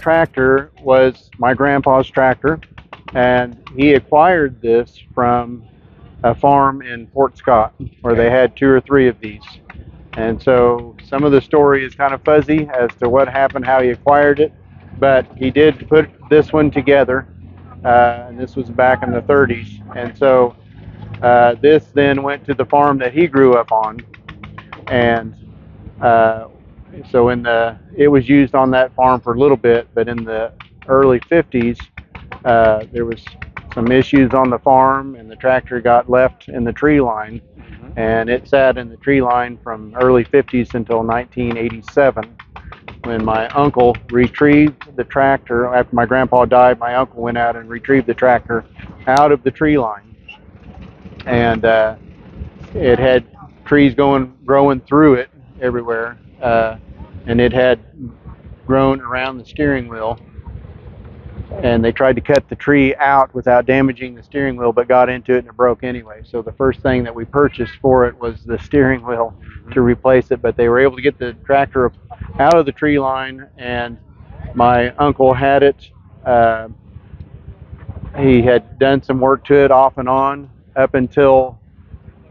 tractor was my grandpa's tractor, and he acquired this from a farm in Fort Scott where they had 2 or 3 of these. And so some of the story is kind of fuzzy as to what happened, how he acquired it, but he did put this one together, and this was back in the 30s. And so this then went to the farm that he grew up on, and so it was used on that farm for a little bit, but in the early 50s, there was some issues on the farm, and the tractor got left in the tree line, and it sat in the tree line from early 50s until 1987, when my uncle retrieved the tractor. After my grandpa died, my uncle went out and retrieved the tractor out of the tree line, and it had trees growing through it everywhere, and it had grown around the steering wheel, and they tried to cut the tree out without damaging the steering wheel, but got into it and it broke anyway. So the first thing that we purchased for it was the steering wheel to replace it, but they were able to get the tractor out of the tree line, and my uncle had it. He had done some work to it off and on up until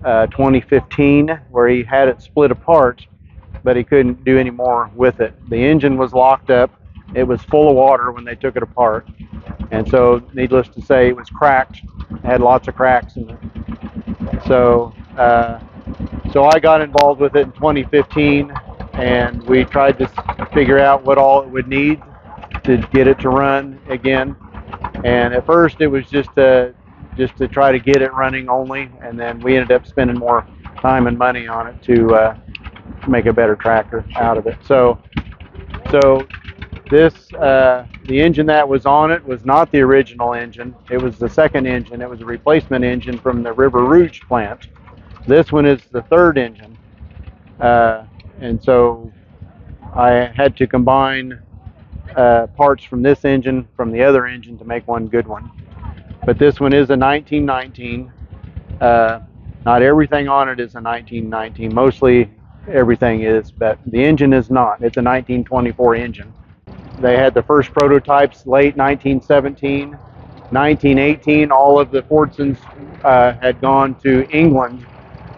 2015, where he had it split apart, but he couldn't do any more with it. The engine was locked up. It was full of water when they took it apart, and so needless to say, it was cracked. It had lots of cracks in it. So I got involved with it in 2015, and we tried to figure out what all it would need to get it to run again. And at first it was just to try to get it running only, and then we ended up spending more time and money on it to make a better tractor out of it. So this, the engine that was on it was not the original engine. It was the second engine. It was a replacement engine from the River Rouge plant. This one is the third engine. And so I had to combine parts from this engine from the other engine to make one good one. But this one is a 1919. Not everything on it is a 1919. Mostly everything is, but the engine is not. It's a 1924 engine. They had the first prototypes late 1917. 1918, all of the Fordsons had gone to England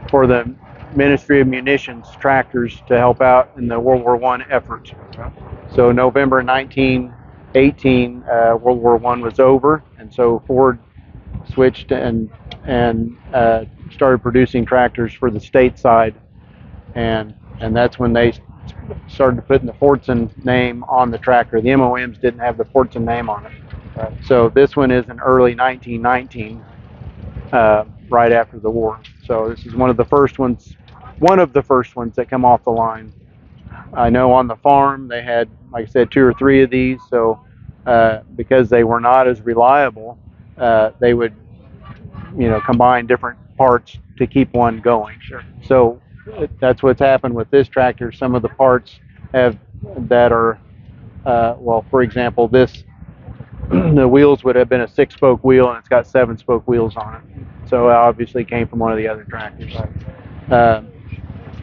for the Ministry of Munitions tractors to help out in the World War I effort. So November 1918, World War I was over, and so Ford switched and started producing tractors for the stateside, and that's when they started putting the Fordson name on the tractor. The MOMs didn't have the Fordson name on it. So this one is an early 1919, right after the war. So this is one of the first ones that come off the line. I know on the farm they had, like I said, 2 or 3 of these. So because they were not as reliable, they would, combine different parts to keep one going. Sure. So that's what's happened with this tractor. Some of the parts that are, well, for example, this, the wheels would have been a 6-spoke wheel, and it's got 7-spoke wheels on it. So it obviously came from one of the other tractors.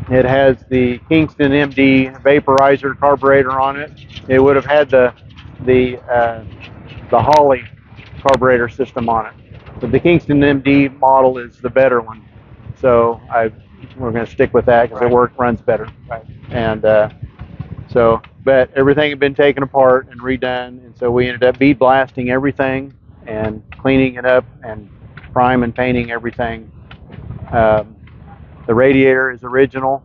It has the Kingston MD vaporizer carburetor on it. It would have had the Holley carburetor system on it, but the Kingston MD model is the better one. So we're going to stick with that because it runs better. And but everything had been taken apart and redone, and so we ended up bead blasting everything and cleaning it up and prime and painting everything. The radiator is original.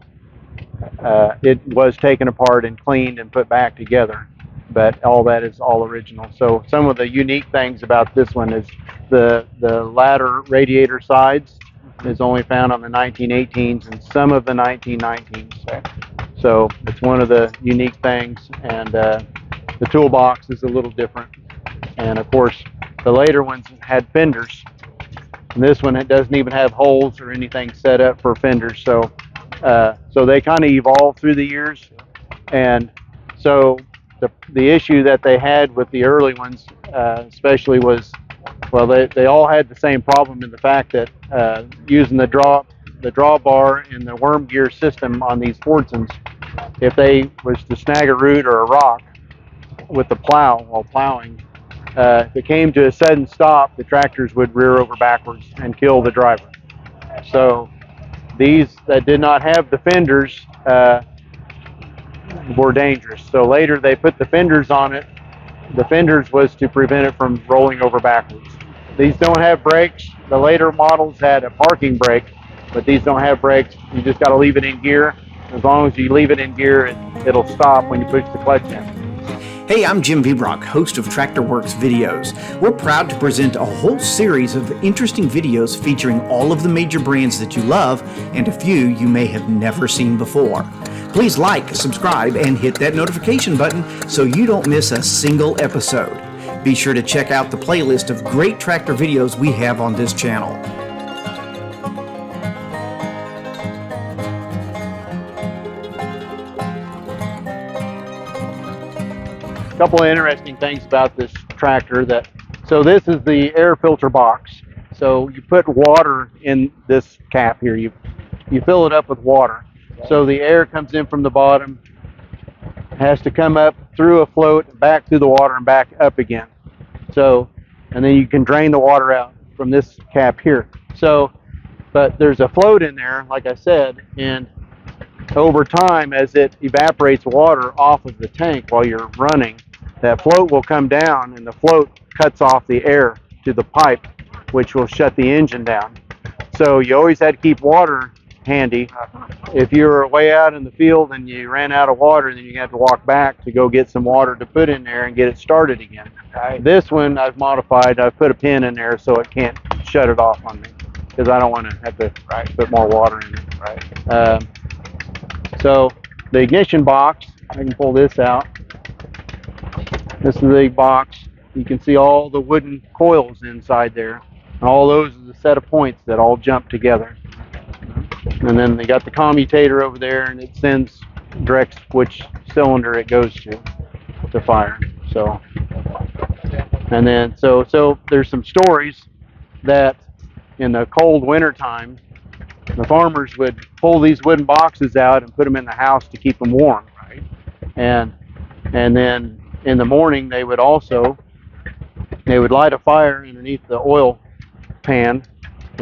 It was taken apart and cleaned and put back together, but all that is all original. So some of the unique things about this one is the ladder radiator sides is only found on the 1918s and some of the 1919s. So it's one of the unique things, and the toolbox is a little different. And of course, the later ones had fenders. And this one, it doesn't even have holes or anything set up for fenders. So they kind of evolved through the years. And so the issue that they had with the early ones, especially was, well, they all had the same problem in the fact that using the drawbar and the worm gear system on these Fordsons, if they was to snag a root or a rock, with the plow while plowing, if it came to a sudden stop, the tractors would rear over backwards and kill the driver. So these that did not have the fenders were dangerous. So later they put the fenders on it. The fenders was to prevent it from rolling over backwards. These don't have brakes. The later models had a parking brake, but these don't have brakes. You just got to leave it in gear. As long as you leave it in gear, it'll stop when you push the clutch in. Hey, I'm Jim Vibrock, host of TractorWorksvideos. We're proud to present a whole series of interesting videos featuring all of the major brands that you love and a few you may have never seen before. Please like, subscribe, and hit that notification button so you don't miss a single episode. Be sure to check out the playlist of great tractor videos we have on this channel. A couple of interesting things about this tractor. So this is the air filter box. So you put water in this cap here. You fill it up with water. So the air comes in from the bottom, has to come up through a float, back through the water, and back up again. So, and then you can drain the water out from this cap here. So, but there's a float in there, like I said, and over time, as it evaporates water off of the tank while you're running, that float will come down, and the float cuts off the air to the pipe, which will shut the engine down. So you always had to keep water handy. If you were way out in the field and you ran out of water, then you have to walk back to go get some water to put in there and get it started again. This one I've modified. I've put a pin in there so it can't shut it off on me, because I don't want to have to put more water in it. So the ignition box, I can pull this out. This is the box. You can see all the wooden coils inside there. And all those are the set of points that all jump together. And then they got the commutator over there, and it directs which cylinder it goes to fire. So, and then so there's some stories that in the cold winter time, the farmers would pull these wooden boxes out and put them in the house to keep them warm. Right. And then in the morning they would light a fire underneath the oil pan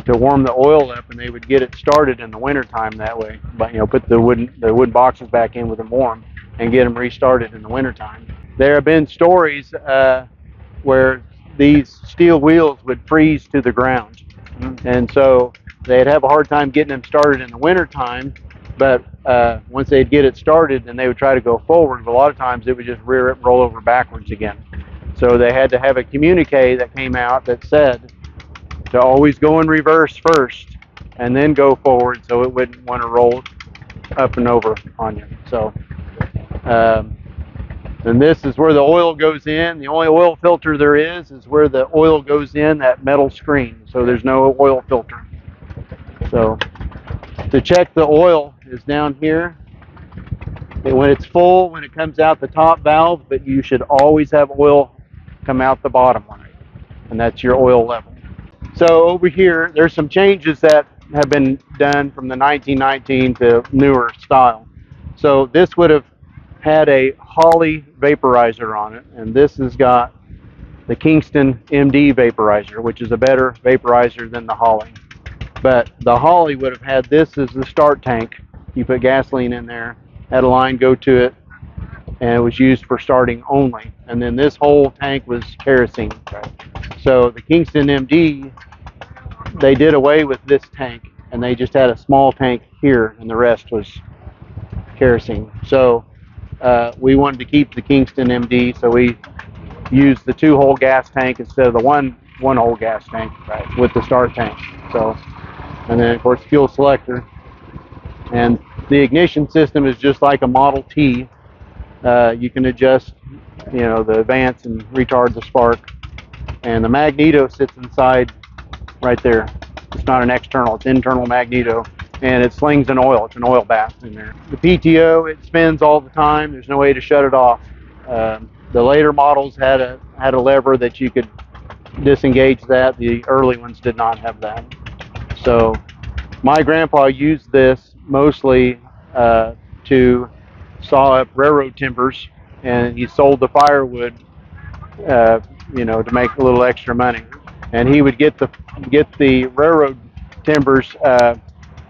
to warm the oil up, and they would get it started in the winter time that way. But put the wooden boxes back in with them warm and get them restarted in the winter time. There have been stories where these steel wheels would freeze to the ground, and so they'd have a hard time getting them started in the winter time. But once they'd get it started, then they would try to go forward. But a lot of times it would just rear it and roll over backwards again. So they had to have a communique that came out that said to always go in reverse first and then go forward, so it wouldn't want to roll up and over on you. So, and this is where the oil goes in. The only oil filter there is where the oil goes in that metal screen. So there's no oil filter. So to check the oil is down here. And when it's full, when it comes out the top valve, but you should always have oil come out the bottom one, and that's your oil level. So over here, there's some changes that have been done from the 1919 to newer style. So this would have had a Holley vaporizer on it, and this has got the Kingston MD vaporizer, which is a better vaporizer than the Holley. But the Holley would have had this as the start tank. You put gasoline in there, had a line go to it, and it was used for starting only. And then this whole tank was kerosene. So the Kingston MD, they did away with this tank, and they just had a small tank here, and the rest was kerosene. So we wanted to keep the Kingston MD, so we used the 2-hole gas tank instead of the one-hole gas tank with the start tank. So, and then of course fuel selector, and the ignition system is just like a Model T. You can adjust, the advance and retard the spark, and the magneto sits inside right there. It's not an external, it's internal magneto, and it slings an oil. It's an oil bath in there. The PTO, it spins all the time. There's no way to shut it off. The later models had a lever that you could disengage that. The early ones did not have that. So my grandpa used this mostly to saw up railroad timbers and he sold the firewood, to make a little extra money. And he would get the railroad timbers.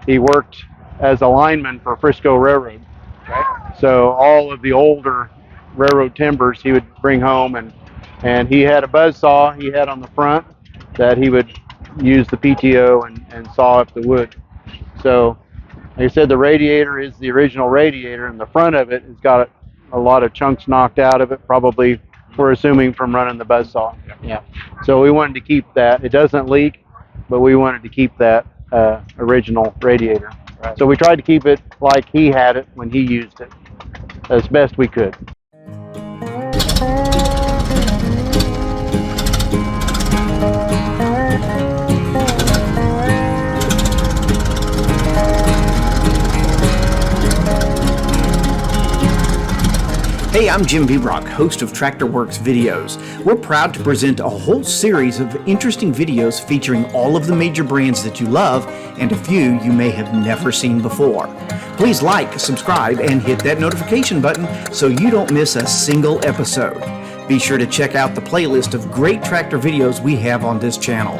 He worked as a lineman for Frisco Railroad. Okay. So all of the older railroad timbers he would bring home, and he had a buzz saw he had on the front that he would use the PTO and saw up the wood. So like I said, the radiator is the original radiator, and the front of it has got a lot of chunks knocked out of it, probably we're assuming from running the buzz saw. Yeah. So we wanted to keep that. It doesn't leak, but we wanted to keep that original radiator. Right. So we tried to keep it like he had it when he used it, as best we could. Hey, I'm Jim Vebrock, host of TractorWorksVideos. We're proud to present a whole series of interesting videos featuring all of the major brands that you love and a few you may have never seen before. Please like, subscribe, and hit that notification button so you don't miss a single episode. Be sure to check out the playlist of great tractor videos we have on this channel.